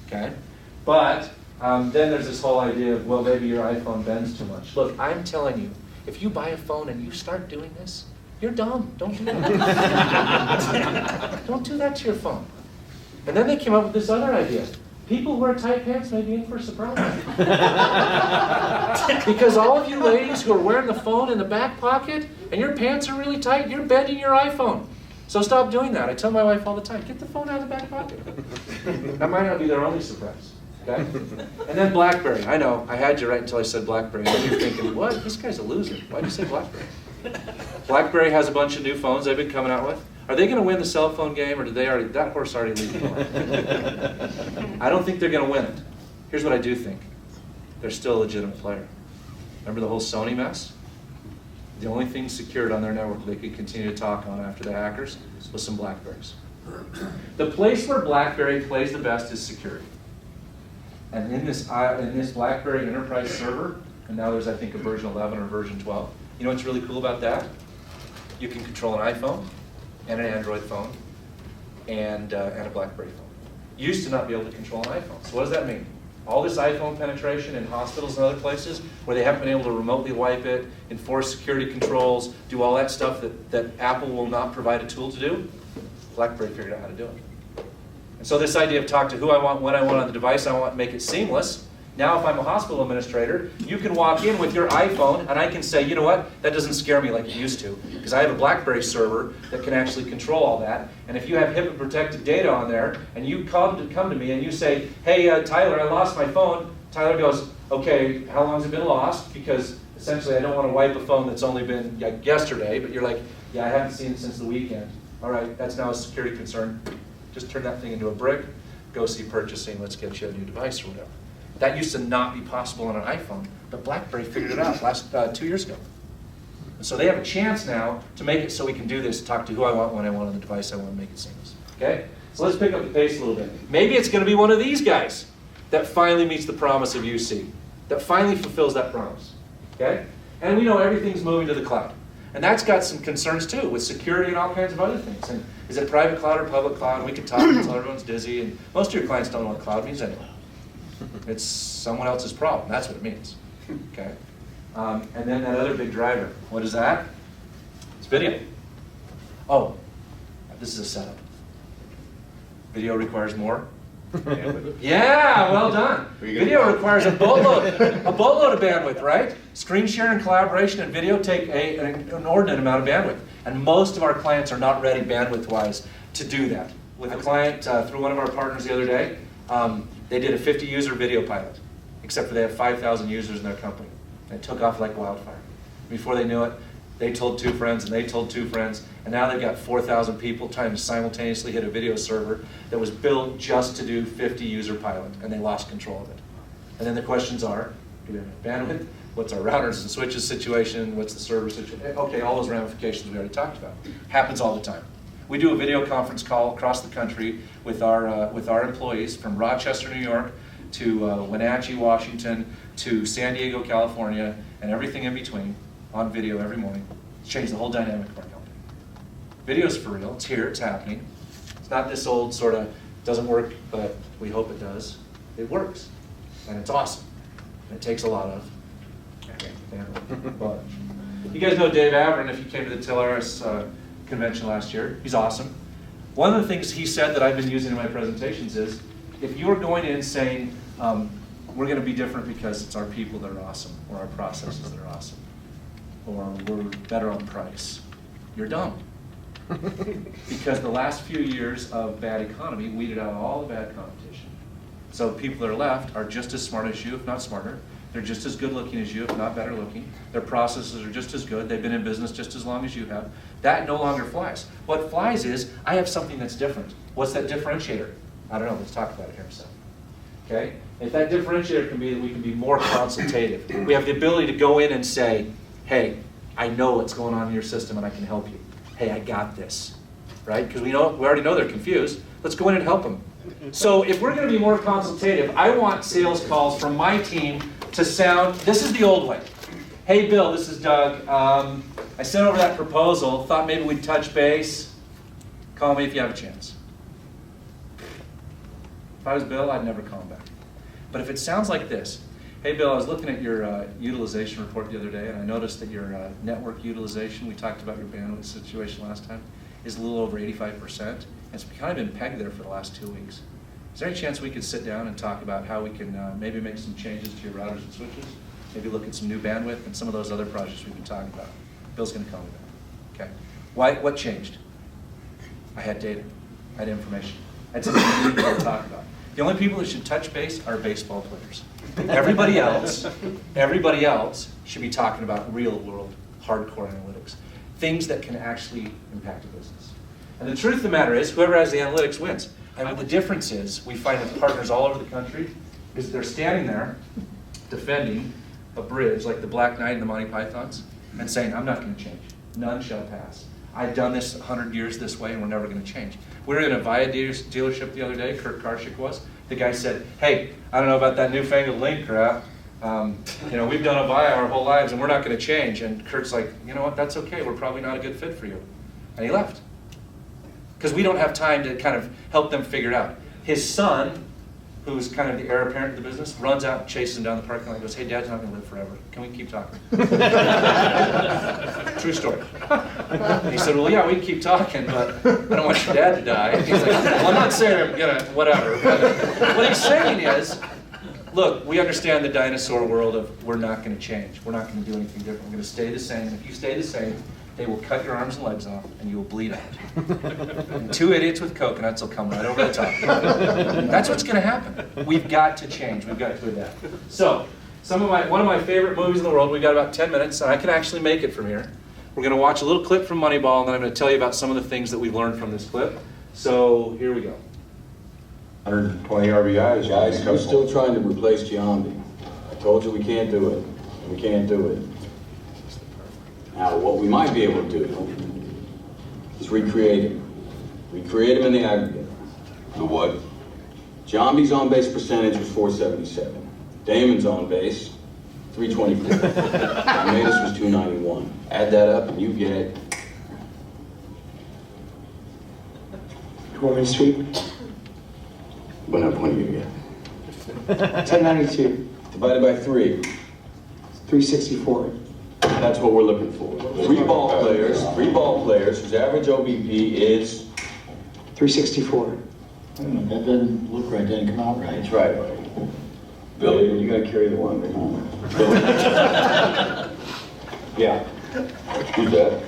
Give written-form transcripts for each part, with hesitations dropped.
okay? But then there's this whole idea of, well, maybe your iPhone bends too much. Look, I'm telling you, if you buy a phone and you start doing this, you're dumb. Don't do that. Don't do that to your phone. And then they came up with this other idea. People who wear tight pants may be in for a surprise. Because all of you ladies who are wearing the phone in the back pocket and your pants are really tight, you're bending your iPhone. So stop doing that. I tell my wife all the time, get the phone out of the back pocket. That might not be their only surprise. Okay? And then BlackBerry. I know, I had you right until I said BlackBerry. And you're thinking, what? This guy's a loser. Why'd you say BlackBerry? BlackBerry has a bunch of new phones they've been coming out with. Are they going to win the cell phone game, or did they already? That horse already lead the line? I don't think they're going to win it. Here's what I do think: they're still a legitimate player. Remember the whole Sony mess? The only thing secured on their network they could continue to talk on after the hackers was some BlackBerries. The place where BlackBerry plays the best is security. And in this BlackBerry Enterprise server, and now there's I think a version 11 or version 12. You know what's really cool about that? You can control an iPhone, and an Android phone, and a BlackBerry phone. You used to not be able to control an iPhone. So what does that mean? All this iPhone penetration in hospitals and other places where they haven't been able to remotely wipe it, enforce security controls, do all that stuff that Apple will not provide a tool to do, BlackBerry figured out how to do it. And so this idea of talk to who I want, when I want on the device I want, make it seamless. Now if I'm a hospital administrator, you can walk in with your iPhone and I can say, you know what, that doesn't scare me like it used to, because I have a BlackBerry server that can actually control all that. And if you have HIPAA protected data on there, and you come to me and you say, hey Tyler, I lost my phone, Tyler goes, okay, how long has it been lost? Because essentially I don't want to wipe a phone that's only been yesterday, but you're like, yeah, I haven't seen it since the weekend. All right, that's now a security concern. Just turn that thing into a brick, go see purchasing, let's get you a new device or whatever. That used to not be possible on an iPhone, but BlackBerry figured it out 2 years ago. And so they have a chance now to make it so we can do this, talk to who I want, when I want on the device I want, to make it seamless. Okay? So let's pick up the pace a little bit. Maybe it's going to be one of these guys that finally meets the promise of UC, that finally fulfills that promise. Okay? And we know everything's moving to the cloud. And that's got some concerns too, with security and all kinds of other things. And is it private cloud or public cloud? We can talk until everyone's dizzy, and most of your clients don't know what cloud means anyway. It's someone else's problem. That's what it means. Okay? And then that other big driver. What is that? It's video. Oh, this is a setup. Video requires more? Yeah, well done. Video requires a boatload of bandwidth, right? Screen share and collaboration and video take an inordinate amount of bandwidth. And most of our clients are not ready bandwidth-wise to do that. With a client through one of our partners the other day, they did a 50-user video pilot, except for they have 5,000 users in their company. And it took off like wildfire. Before they knew it, they told 2 friends, and they told 2 friends, and now they've got 4,000 people trying to simultaneously hit a video server that was built just to do 50-user pilot, and they lost control of it. And then the questions are, do we have enough bandwidth? What's our routers and switches situation? What's the server situation? Okay, all those ramifications we already talked about. Happens all the time. We do a video conference call across the country with our employees from Rochester, New York, to Wenatchee, Washington, to San Diego, California, and everything in between on video every morning. It's changed the whole dynamic of our company. Video's for real. It's here. It's happening. It's not this old sort of doesn't work, but we hope it does. It works, and it's awesome. And it takes a lot of. But you guys know Dave Avron if you came to the Telarus convention last year. He's awesome. One of the things he said that I've been using in my presentations is, if you're going in saying, we're going to be different because it's our people that are awesome, or our processes that are awesome, or we're better on price, you're dumb. Because the last few years of bad economy weeded out all the bad competition. So people that are left are just as smart as you, if not smarter. They're just as good looking as you, if not better looking. Their processes are just as good. They've been in business just as long as you have. That no longer flies. What flies is, I have something that's different. What's that differentiator? I don't know, let's talk about it here in a second. Okay? If that differentiator can be that we can be more consultative. We have the ability to go in and say, hey, I know what's going on in your system and I can help you. Hey, I got this. Right? Because we already know they're confused. Let's go in and help them. So if we're going to be more consultative, I want sales calls from my team to sound, this is the old way. Hey Bill, this is Doug. I sent over that proposal, thought maybe we'd touch base. Call me if you have a chance. I was Bill, I'd never call him back. But if it sounds like this, hey Bill, I was looking at your utilization report the other day, and I noticed that your network utilization, we talked about your bandwidth situation last time, is a little over 85%. It's kind of been pegged there for the last 2 weeks. Is there any chance we could sit down and talk about how we can maybe make some changes to your routers and switches? Maybe look at some new bandwidth and some of those other projects we've been talking about. Bill's going to call me back. Okay. What changed? I had data. I had information. I had something we need to talk about. The only people that should touch base are baseball players. Everybody else should be talking about real world, hardcore analytics. Things that can actually impact a business. And the truth of the matter is, whoever has the analytics wins. And the difference is, we find with partners all over the country, is they're standing there defending a bridge like the Black Knight and the Monty Pythons and saying, I'm not going to change. None shall pass. I've done this 100 years this way and we're never going to change. We were in a Via dealership the other day, Kurt Karshik was. The guy said, hey, I don't know about that newfangled link crap. We've done a Via our whole lives and we're not going to change. And Kurt's like, you know what, that's okay. We're probably not a good fit for you. And he left. Because we don't have time to kind of help them figure it out. His son, who's kind of the heir apparent of the business, runs out and chases him down the parking lot and goes, hey, Dad's not going to live forever. Can we keep talking? True story. And he said, well, yeah, we can keep talking, but I don't want your dad to die. And he's like, well, I'm not saying I'm going to, whatever. But what he's saying is, look, we understand the dinosaur world of we're not going to change. We're not going to do anything different. We're going to stay the same. If you stay the same, they will cut your arms and legs off, and you will bleed out. And 2 idiots with coconuts will come right over the top. That's what's going to happen. We've got to change. We've got to adapt. So, one of my favorite movies in the world. We've got about 10 minutes, and I can actually make it from here. We're going to watch a little clip from Moneyball, and then I'm going to tell you about some of the things that we've learned from this clip. So, here we go. 120 RBIs. Guys, we're still trying to replace Giambi. I told you we can't do it. We can't do it. Now, what we might be able to do is recreate him. Recreate him in the aggregate. The what? Giambi's on-base percentage was 477. Damon's on base, 324. Almeida's was 291. Add that up and you get... You want me to sweep? What point do you get? 1092, Divided by 3. 364. That's what we're looking for. Three ball players whose average OBP is... 364. That doesn't look right, doesn't come out right. That's right. Billy, you gotta carry the one. Yeah. Who's that?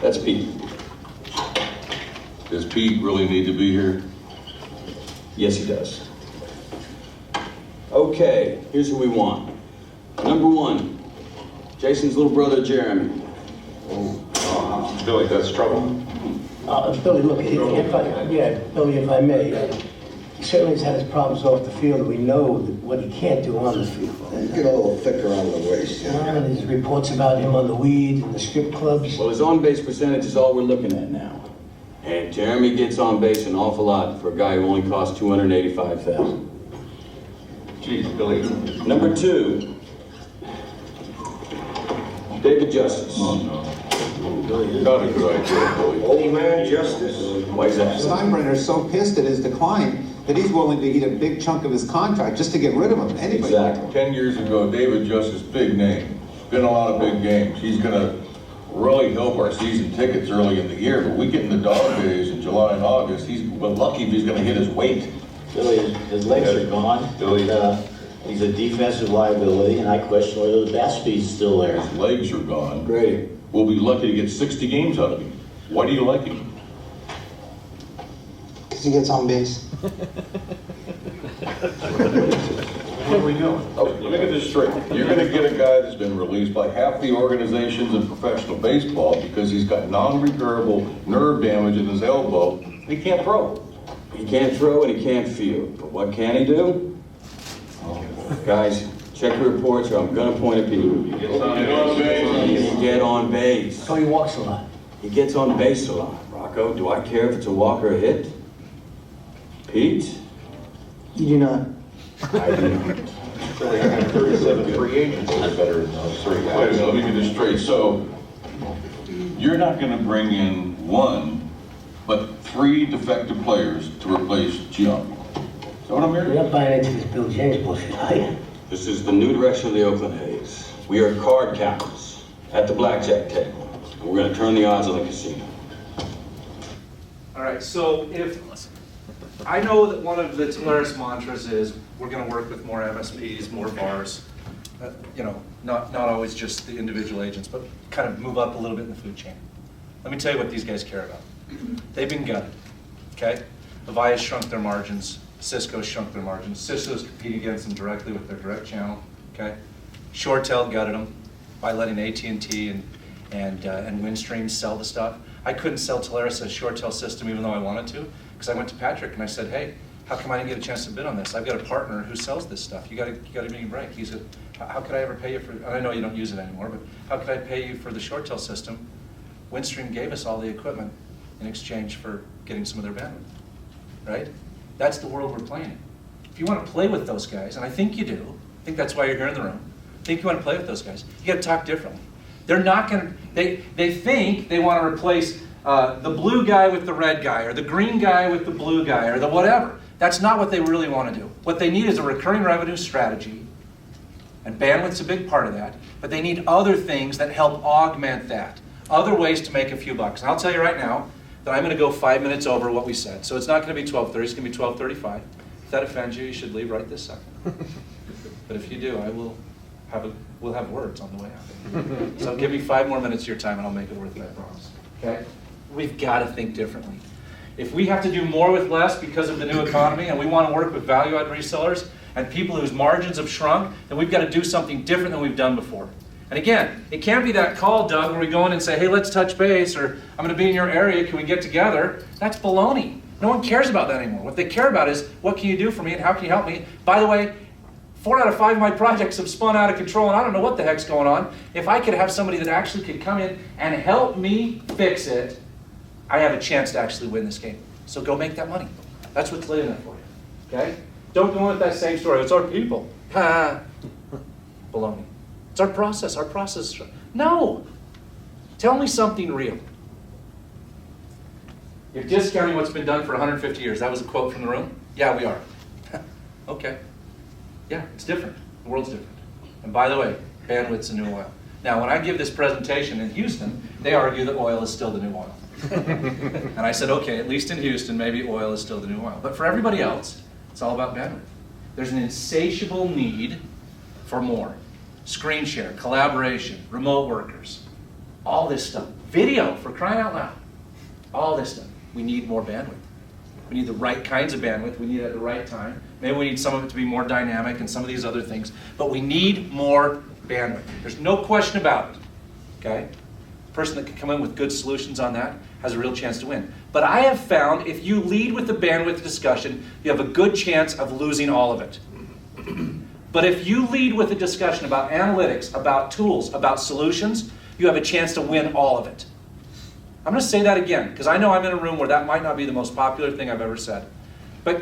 That's Pete. Does Pete really need to be here? Yes, he does. Okay, here's who we want. Number 1, Jason's little brother, Jeremy. Billy, that's trouble. Billy, look, Billy, if I may, he certainly has had his problems off the field, and we know what he can't do on the field. Get a little thicker on the waist. And his reports about him on the weed and the strip clubs. Well, his on-base percentage is all we're looking at now. And Jeremy gets on base an awful lot for a guy who only costs $285,000. Jeez, Billy. Number 2, David Justice. Oh, no. Not a good idea, Billy. Old man justice. Why is that? Steinbrenner's so pissed at his decline that he's willing to eat a big chunk of his contract just to get rid of him. Anybody. Exactly. 10 years ago, David Justice, big name. Been a lot of big games. He's gonna really help our season tickets early in the year, but we get in the dog days in July and August. We're lucky if he's gonna hit his weight. Billy, his legs are gone. Billy. He's a defensive liability, and I question whether the bat speed's still there. His legs are gone. Great. We'll be lucky to get 60 games out of him. Why do you like him? Because he gets on base. What are we doing? Oh, let me get this straight. You're gonna get a guy that's been released by half the organizations in professional baseball because he's got non-repairable nerve damage in his elbow. He can't throw. He can't throw and he can't field. But what can he do? Guys, check your reports or I'm gonna point at people. He can get on base. So he walks a lot. He gets on base a lot. Rocco, do I care if it's a walk or a hit? Pete? You do not. I do not. Billy, I have 37 free agents that are better than those three guys. Wait a minute, let me get this straight. So, you're not gonna bring in 1, but 3 defective players to replace Giambi. Know what I'm You're hearing? not buying into this Bill James bullshit, are you? This is the new direction of the Oakland A's. We are card counters at the blackjack table. And we're gonna turn the odds on the casino. All right, so I know that one of the Telarus mantras is we're going to work with more MSPs, more bars, not always just the individual agents, but kind of move up a little bit in the food chain. Let me tell you what these guys care about. They've been gutted, okay? Avaya's shrunk their margins, Cisco's shrunk their margins. Cisco's competing against them directly with their direct channel, okay? ShoreTel gutted them by letting AT&T and Windstream sell the stuff. I couldn't sell Telarus a ShoreTel system even though I wanted to, because I went to Patrick and I said, hey, how come I didn't get a chance to bid on this? I've got a partner who sells this stuff. You got to give me a break. He said, how could I ever pay you for, and I know you don't use it anymore, but how could I pay you for the ShoreTel system? Windstream gave us all the equipment in exchange for getting some of their bandwidth, right? That's the world we're playing in. If you want to play with those guys, and I think you do, I think that's why you're here in the room, I think you want to play with those guys, you got to talk differently. They're not going to, they think they want to replace the blue guy with the red guy, or the green guy with the blue guy, or the whatever. That's not what they really want to do. What they need is a recurring revenue strategy, and bandwidth's a big part of that, but they need other things that help augment that, other ways to make a few bucks. And I'll tell you right now that I'm going to go 5 minutes over what we said. So it's not going to be 12:30, it's going to be 12:35. If that offends you, you should leave right this second. But if you do, we'll have words on the way out. So give me 5 more minutes of your time and I'll make it worth it, I promise. Okay? We've got to think differently. If we have to do more with less because of the new economy and we want to work with value-add resellers and people whose margins have shrunk, then we've got to do something different than we've done before. And again, it can't be that call, Doug, where we go in and say, hey, let's touch base, or I'm going to be in your area, can we get together? That's baloney. No one cares about that anymore. What they care about is, what can you do for me and how can you help me? By the way, 4 out of 5 of my projects have spun out of control and I don't know what the heck's going on. If I could have somebody that actually could come in and help me fix it, I have a chance to actually win this game. So go make that money. That's what's laying there for you, okay? Don't go in with that same story. It's our people. Ha! Baloney. It's our process. Our process. No! Tell me something real. You're discounting what's been done for 150 years. That was a quote from the room? Yeah, we are. Okay. Yeah, it's different. The world's different. And by the way, bandwidth's the new oil. Now, when I give this presentation in Houston, they argue that oil is still the new oil. And I said, okay, at least in Houston, maybe oil is still the new oil. But for everybody else, it's all about bandwidth. There's an insatiable need for more. Screen share, collaboration, remote workers, all this stuff. Video, for crying out loud. All this stuff. We need more bandwidth. We need the right kinds of bandwidth. We need it at the right time. Maybe we need some of it to be more dynamic and some of these other things. But we need more bandwidth. There's no question about it. Okay? The person that can come in with good solutions on that has a real chance to win. But I have found if you lead with the bandwidth discussion, you have a good chance of losing all of it. But if you lead with a discussion about analytics, about tools, about solutions, you have a chance to win all of it. I'm going to say that again, because I know I'm in a room where that might not be the most popular thing I've ever said.